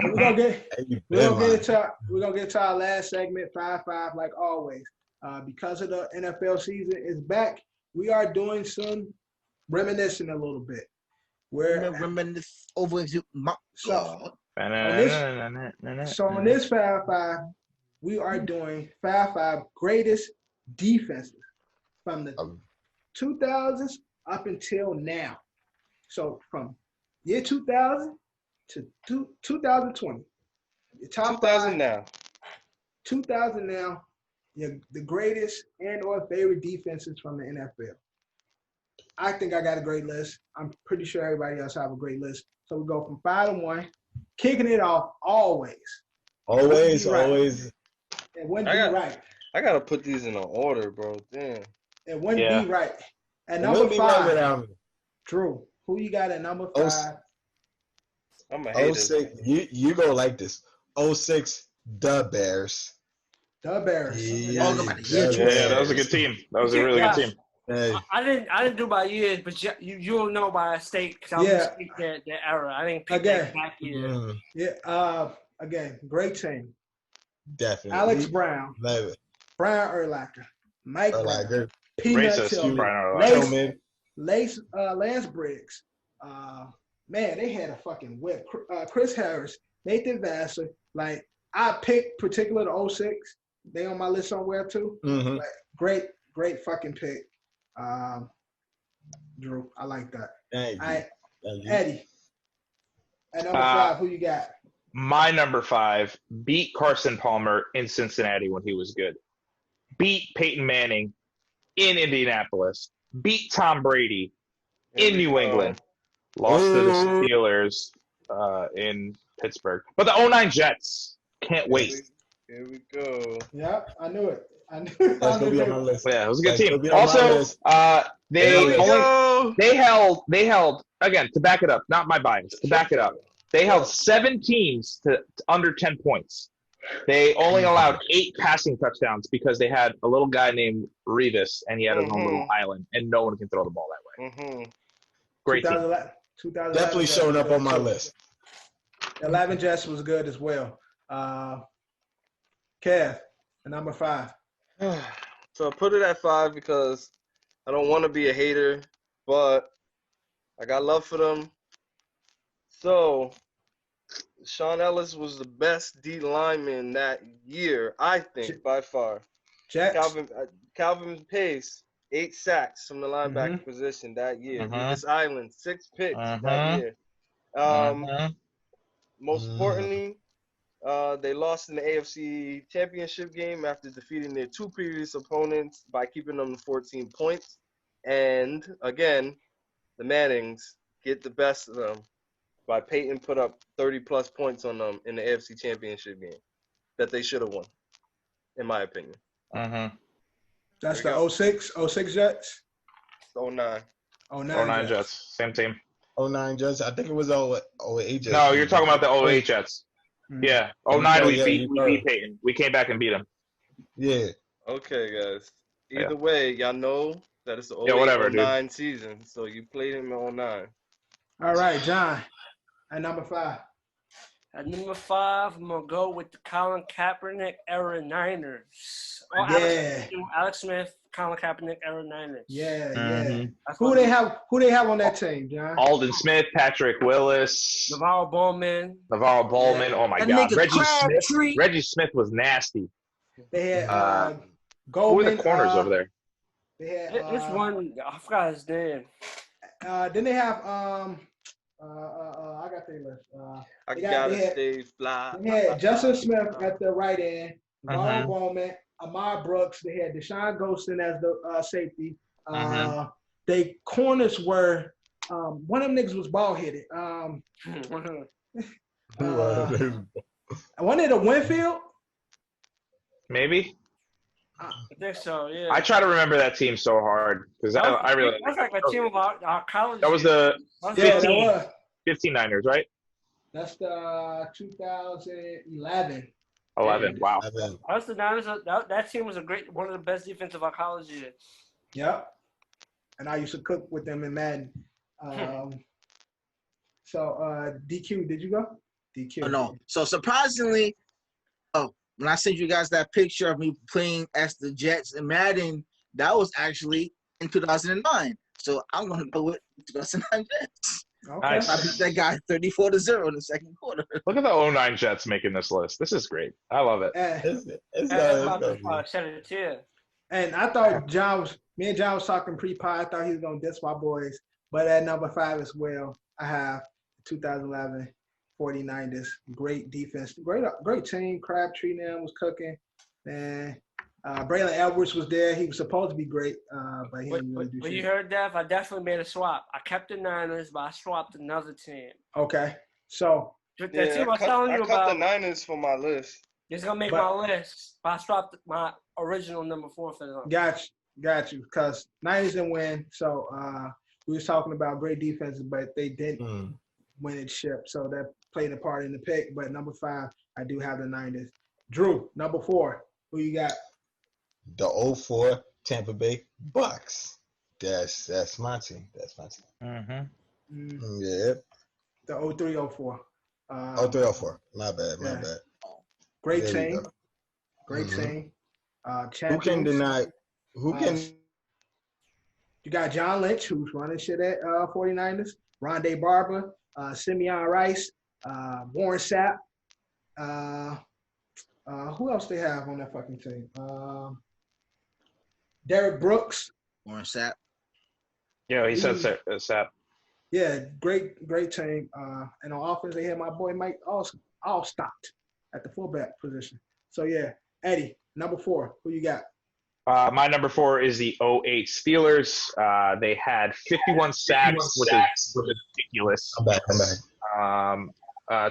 we're gonna get We're gonna get into our last segment, 5-5, like always. Because of the NFL season is back, we are doing some reminiscing a little bit. reminisce over my so on this 5-5, we are doing 5-5 greatest defenses from the 2000s up until now. So from year 2000 to 2020, the top 2000 5, now. 2000 now, the greatest and or favorite defenses from the NFL. I think I got a great list. I'm pretty sure everybody else have a great list. So we go from 5-1, kicking it off always. Always. And when be right. I gotta put these in order, bro. Damn. And when be right. At number 5, Drew, who you got at number 5? I'm a hater. 06, you gonna like this. 06, the Bears. The Bears. Yeah, that was a good team. That was a really good team. Hey. I didn't do by years, but you'll know by state because I was that era. I didn't pick that back year. Yeah. Again, great team. Definitely. Alex Brown. Love it. Brian Urlacher. Mike Brown. Peanut Tillman. Lance Briggs. Man, they had a fucking whip. Chris Harris. Nathan Vassar. Like, I picked particular the 06. They on my list somewhere too. Mm-hmm. Like, great fucking pick. Drew, I like that. Thank you. Eddie. At number 5, who you got? My number 5 beat Carson Palmer in Cincinnati when he was good. Beat Peyton Manning in Indianapolis. Beat Tom Brady in New England. Lost to the Steelers in Pittsburgh. But the 09 Jets, can't wait. Here we go. Yep, I knew it. That's gonna be on my list. Yeah, it was a good team. Also, they held again, to back it up, not my bias, to back it up. They held 7 teams to under 10 points. They only allowed 8 passing touchdowns because they had a little guy named Revis, and he had his own little island, and no one can throw the ball that way. Mm-hmm. Great team. Definitely showing up on my list. 11 Jets was good as well. Kev, number 5. So I put it at 5 because I don't want to be a hater, but I got love for them. So Sean Ellis was the best D lineman that year, I think, by far. Calvin Pace, 8 sacks from the linebacker position that year. This Island, 6 picks that year. Most importantly, they lost in the AFC Championship game after defeating their 2 previous opponents by keeping them to 14 points. And again, the Mannings get the best of them by Peyton put up 30-plus points on them in the AFC Championship game that they should have won, in my opinion. That's the 06 Jets? 09. 09 Jets, same team. 09 Jets, I think it was 08 Jets. No, you're talking about the 08 Jets. Yeah, 09 we beat Peyton. We came back and beat him. Yeah. Okay, guys. Either way, y'all know that it's the 08-09 season, so you played him in 09. All right, John. At number 5. At number 5, I'm gonna go with the Colin Kaepernick era Niners. Alex Smith, Colin Kaepernick era Niners. Yeah. Who they have on that team, John? Alden Smith, Patrick Willis, Navarro Bowman. Oh my God, Reggie Smith was nasty. They had Goldman. Who are the corners over there? They had this one. I forgot his name. Then they have I got their list. I gotta stay fly. They had Justin Smith at the right end, Navarro Bowman, Ahmad Brooks. They had Deshaun Golston as the safety. They corners were one of them niggas was bald headed. One of the Winfield. Maybe. I think so. Yeah. I try to remember that team so hard because I really. That's like a team of our college. That was the 15 Niners, right? That's the 2011. 11. Wow. That's the Niners. That team was one of the best defensive our college years. Yep. And I used to cook with them in Madden. So DQ, did you go? DQ. Oh, no. So surprisingly, when I sent you guys that picture of me playing as the Jets in Madden, that was actually in 2009. So I'm gonna go with 2009 Jets. Okay. Nice. I beat that guy 34-0 in the second quarter. Look at the 09 Jets making this list. This is great. I love it. It's That's gonna my be. shed a tear. And I thought me and John was talking pre-pod. I thought he was going to diss my boys. But at number 5 as well, I have 2011 49ers. Great defense. Great team. Crabtree now was cooking. And Braylon Edwards was there. He was supposed to be great, but he didn't really do When shit. you heard that, I definitely made a swap. I kept the Niners, but I swapped another team. Okay. So, The Yeah, team I was telling you I cut the about Niners for my list. is going to make But- my list, but I swapped my original number 4 for them. got you. Because Niners didn't win. So, we was talking about great defenses, but they didn't win it ship. So, that played a part in the pick. But number 5, I do have the Niners. Drew, number 4. Who you got? The 04 Tampa Bay Bucks. That's my team. That's my team. Mm-hmm. Yep. The 0304. 0304. My bad. My yeah. bad. Great There you team. go. Great Mhm. team. Who Champions. can deny? Who can? You got John Lynch, who's running shit at 49ers. Rondé Barber, Simeon Rice, Warren Sapp. Who else they have on that fucking team? Derek Brooks. Warren Sapp. Yeah, he said Sap. Yeah, great team. And on offense, they had my boy Mike Allstott at the fullback position. So, yeah, Eddie, number 4. Who you got? My number 4 is the 08 Steelers. They had 51 sacks, which is ridiculous. I'm back.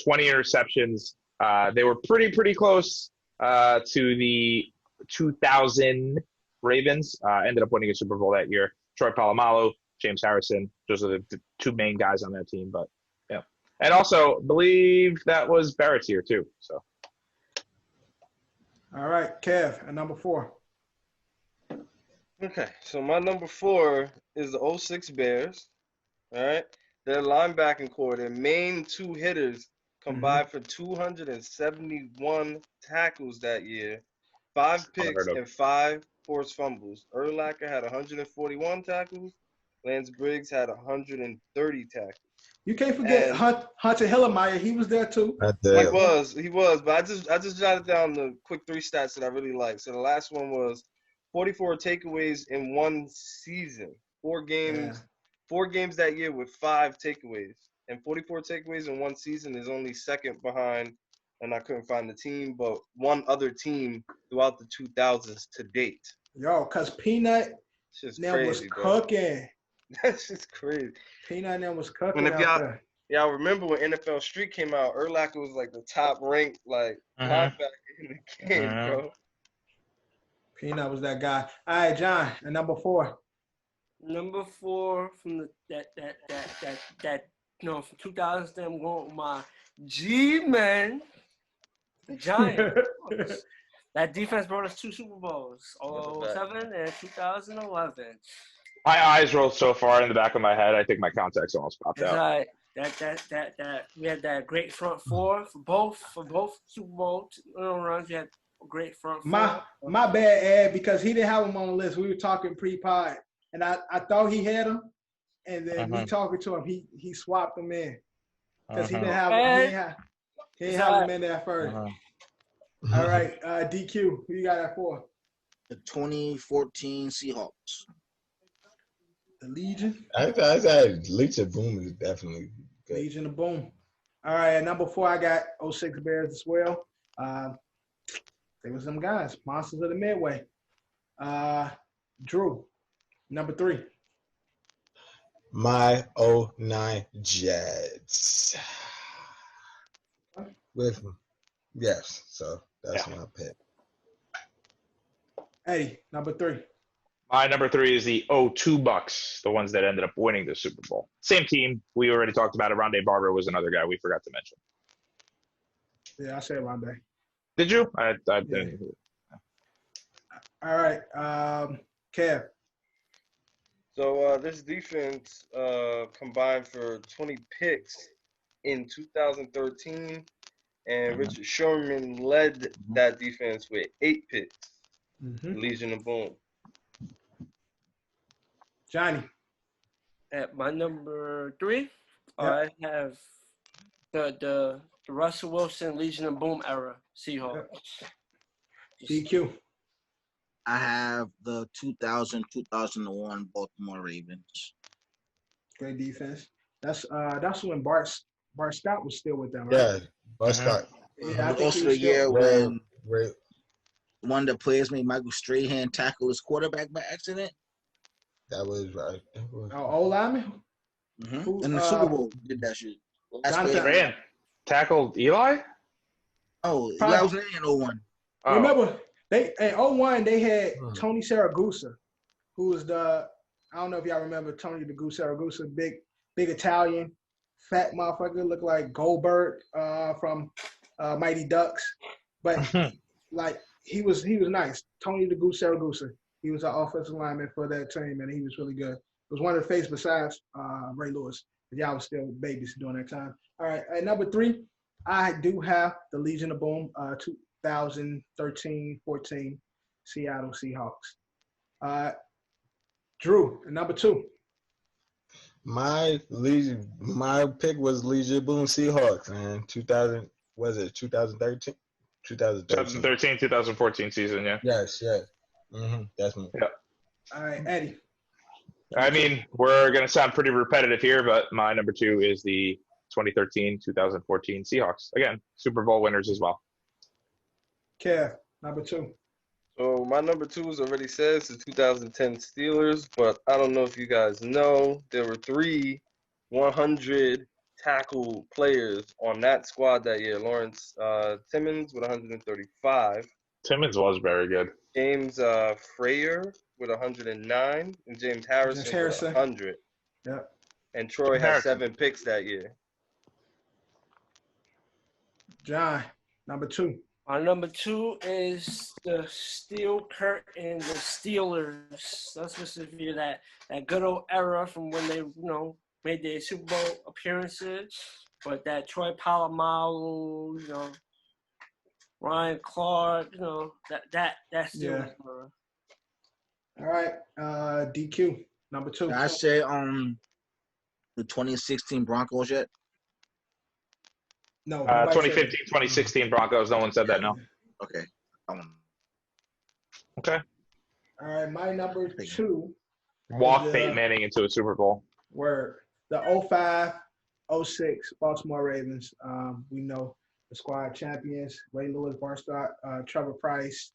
20 interceptions. They were pretty close to the 2000 Ravens. Ended up winning a Super Bowl that year. Troy Polamalu, James Harrison. Those are the 2 main guys on that team. But yeah, and also believe that was Barrett's here too. So. All right, Kev, at number 4. Okay, so my number 4 is the 06 Bears. All right, their linebacking core, their main 2 hitters combined for 271 tackles that year, 5 picks and 5 forced fumbles. Urlacher had 141 tackles. Lance Briggs had 130 tackles. You can't forget Hunter Hillemeyer. He was there too. He was, but I just jotted down the quick 3 stats that I really like. So the last one was 44 takeaways in one season. 4 games that year with 5 takeaways. And 44 takeaways in one season is only second behind, and I couldn't find the team, but one other team throughout the 2000s to date. Yo, because Peanut now was cooking. That's just crazy. Peanut now was cooking. And if y'all remember when NFL Street came out, Urlacher was like the top ranked linebacker in the game, bro. Peanut was that guy. All right, John, and number 4. Number 4 from from 2000. I'm going with my G-Men, the Giants. That defense brought us 2 Super Bowls, 07 and 2011. My eyes rolled so far in the back of my head, I think my contacts almost popped out. We had that great front 4 for both Super Bowl runs. We had a great front 4. My bad, Ed, because he didn't have him on the list. We were talking pre-pod, and I thought he had him, and then we talking to him, he swapped them in because he didn't have he didn't have him in there first. All right, DQ, who you got that for? The 2014 Seahawks. The Legion. I said Legion Boom is definitely good. Legion of Boom. All right, at number 4, I got 06 Bears as well. They were some guys, monsters of the Midway. Drew, number 3. My 09 Jets. With yes, so that's my pick. Eddie, number 3. My number 3 is the 02 Bucks, the ones that ended up winning the Super Bowl. Same team. We already talked about it. Rondé Barber was another guy we forgot to mention. Yeah, I said Rondé. Did you? I didn't. All right, Kev. So this defense combined for 20 picks in 2013 And Richard Sherman led that defense with 8 picks. Legion of Boom. Johnny. At my number 3, Yep. I have the Russell Wilson Legion of Boom era Seahawks. DQ. I have the 2000-2001 Baltimore Ravens. Great defense. That's when Bart Scott was still with them, right? Yeah, Bart Scott. Yeah, I think Also he the was still. year when Right. one of the players made Michael Strahan tackle his quarterback by accident. That was right. Oh, lineman. Who, In the Super Bowl, did that shit. Last Jonathan- play. Ran tackled Eli. Oh, Probably- that was in 01. Oh. Remember, in 01, they had Tony Saragusa, who was I don't know if y'all remember Tony the Goose Saragusa, big Italian, fat motherfucker, looked like Goldberg from Mighty Ducks. But like he was nice. Tony the Goose Saragusa. He was an offensive lineman for that team, and he was really good. It was one of the face besides Ray Lewis. Y'all was still babies during that time. All right, at number 3, I do have the Legion of Boom, 2013-14 Seattle Seahawks. Drew, at number 2. My pick was Legion Boom Seahawks, man. 2013? 2013, 2014 season, yeah. Yes. That's me. Yeah. All right, Eddie. I mean, we're going to sound pretty repetitive here, but my number 2 is the 2013-2014 Seahawks. Again, Super Bowl winners as well. Kev, number 2. So my number 2 is already says the 2010 Steelers, but I don't know if you guys know, there were 3 100 tackle players on that squad that year. Lawrence Timmons with 135. Timmons was very good. James Frayer with 109, and James Harrison with 100. Yep. And Troy had 7 picks that year. John, number 2. My number 2 is the Steel Curtain, the Steelers. That's specifically that good old era from when they, made their Super Bowl appearances. But that Troy Polamalu, Ryan Clark, that Steelers era. All right, DQ, number 2. Did I say the 2016 Broncos yet? No. 2015, 2016 Broncos. No one said that, no. Okay. Okay. All right, my number 2. Walk Peyton Manning into a Super Bowl. Were the 05-06 Baltimore Ravens. We know the squad champions, Ray Lewis, Bart Scott, Trevor Price,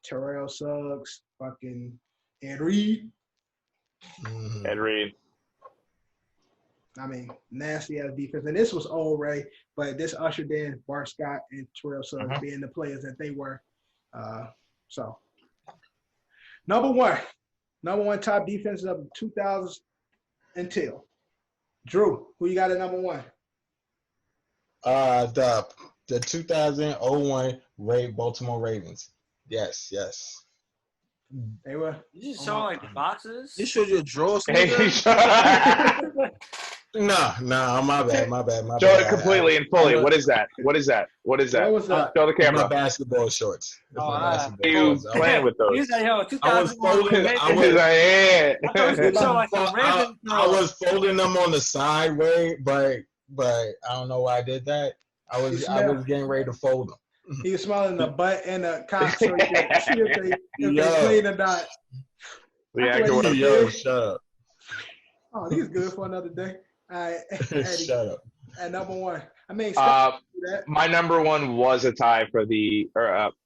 Terrell Suggs, fucking Ed Reed. Ed Reed. I mean, nasty ass defense. And this was old Ray, but this ushered in Bart Scott and Terrell Suggs being the players that they were. So, number one top defense of 2000s until. Drew, who you got at number 1? The 2001 Baltimore Ravens. Yes. They were. You just saw like the boxes. You showed your drawers. No, my bad. Show it completely and fully. What is that? What was that? Show the camera. My basketball shorts. You playing with those? You said, yo, I was folding. I was folding them on the side way, but I don't know why I did that. I was getting ready to fold them. He was smelling the butt and the cock so he could see if they clean or not. Yo, shut up. Oh, he's good for another day. All right, Eddie, shut up. At number 1. I mean, my number 1 was a tie for so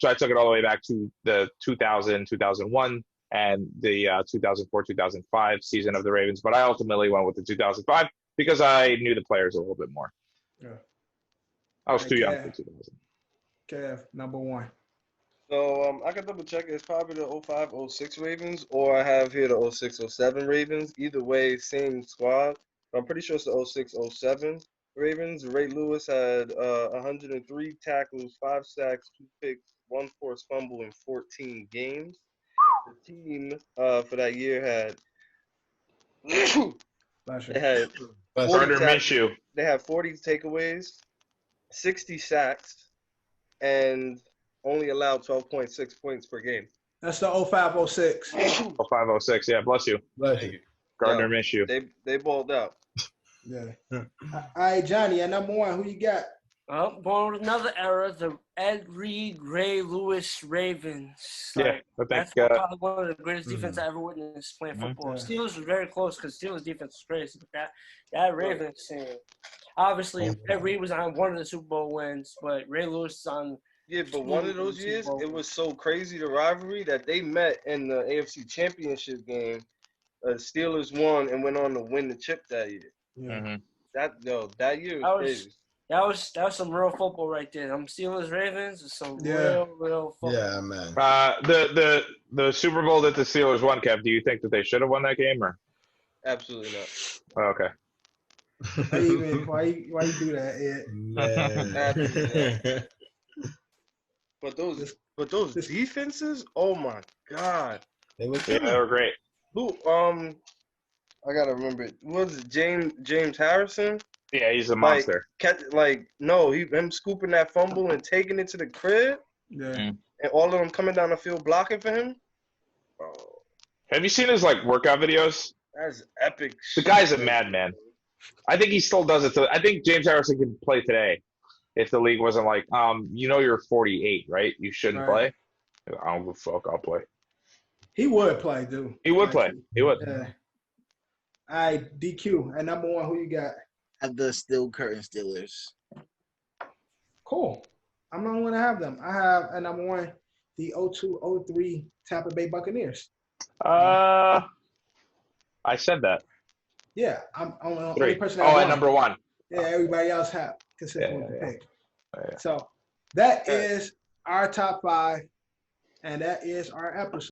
I took it all the way back to the 2000, 2001 and the 2004-2005 season of the Ravens, but I ultimately went with the 2005 because I knew the players a little bit more. Yeah. I was too young for 2000. Kev, number 1. So I can double check. It's probably the 05-06 Ravens, or I have here the 06-07 Ravens. Either way, same squad. I'm pretty sure it's the 06-07 Ravens. Ray Lewis had 103 tackles, 5 sacks, 2 picks, 1 forced fumble in 14 games. The team for that year had they had 40 takeaways. 60 sacks, and only allowed 12.6 points per game. That's the 0506. 0506. Yeah, bless you. Bless Thank you. you. Gardner Yo, missed you. They balled out. Yeah. All right, Johnny, at number 1, who you got? Born with another era, the Ed Reed, Ray Lewis Ravens. Yeah, Like, I think. that's probably one of the greatest Mhm. defense I ever witnessed playing football. Yeah. Steelers was very close because Steelers defense was crazy, but that Ravens team, obviously Ed Reed was on one of the Super Bowl wins, but Ray Lewis is on. Yeah, but one of those years, it was so crazy, the rivalry, that they met in the AFC Championship game. Steelers won and went on to win the chip that year. Yeah. Mhm. That year was crazy. That was some real football right there. Steelers Ravens is some real football. Yeah, man. The Super Bowl that the Steelers won, Kev, do you think that they should have won that game or? Absolutely not. Oh, okay. Why you do that, Ed? Man. But those defenses, oh my God. They were Yeah, they were great. Who I gotta remember it. Was it James Harrison? Yeah, he's a monster. Him scooping that fumble and taking it to the crib, Yeah. and all of them coming down the field blocking for him. Oh, Have you seen his workout videos? that's epic. The guy's a madman. I think he still does it. I think James Harrison could play today if the league wasn't like, you're 48, right? You shouldn't play. I don't give a fuck. I'll play. He would play, dude. He would play. He would. Yeah. All right, DQ. At number 1, who you got? Have the Steel Curtain Steelers. Cool. I'm not going to have them. I have at number 1 the 02-03 Tampa Bay Buccaneers. I said that. Yeah, I'm the only 3. person that Oh, won. at number 1. Yeah, everybody else have consistent with the Yeah. pick. Yeah. So that is our top 5, and that is our episode.